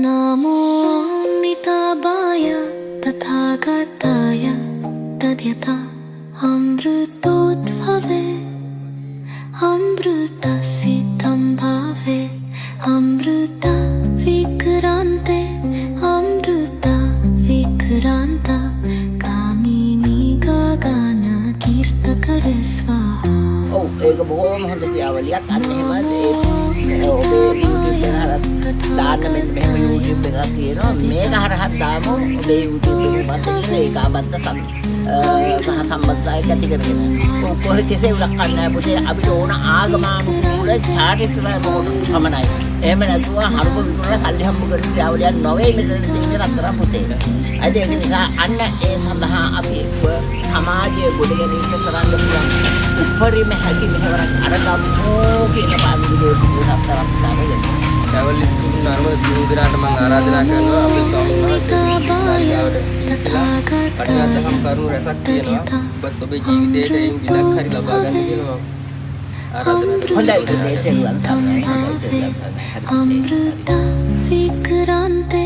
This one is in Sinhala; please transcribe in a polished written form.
नमो निताबाय तथागताय तद्यथा अमृतोद्भवे अमृतसिद्धं भावे अमृत विक्रान्ते अमृत विक्रान्त कामिनी गगन कीर्तकर स्वाहा। ඔව් ඒක බොහොම හොඳ ක්‍රියාවලියක්. අන්න එහෙම ඔබේ YouTube එක හරහා දාන්න මෙන්න මෙහෙම YouTube එකක් තියෙනවා. මේක හරහා දාමු ඔබේ YouTube එකේ මතකද ඒකාබද්ධ සහ සම්බන්ධතාවයක් ඇති කරගෙන. කොහේ කෙසේ උලක් ගන්න පුතේ අපිට ඕන ආගමානුකූල චාරිත්‍රාත්මක මොකද පමණයි. එහෙම නැතුව හරුප විකුණලා සල්ලි හම්බ කරන ක්‍රියාවලියක් නොවේ මෙතන තියෙන රත්තරන් පුතේට. අද ඒක නිසා අන්න ඒ සඳහා අපි සමාජයේ ගොඩ ගැනීම කරන්න පුළුවන් උපරිම හැකි මෙහෙවරක් අරගමු කියන පාවිච්චි දෙයක් තමයි. ට්‍රැවල් නර්ම සිංහරාට මම ආරාධනා කරනවා අපේ ස්වාමීන් වහන්සේට පටිඝාතකම් කරුණු රැසක් තියෙනවා. ඔබත් ඔබේ ජීවිතයට එයින් විලක් හරි ලබා ගන්න කියලා ආරාධනා කරනවා. හොඳයි පුතේ සෙල්ලම් සම්මයි. अमृत विक्रान्ते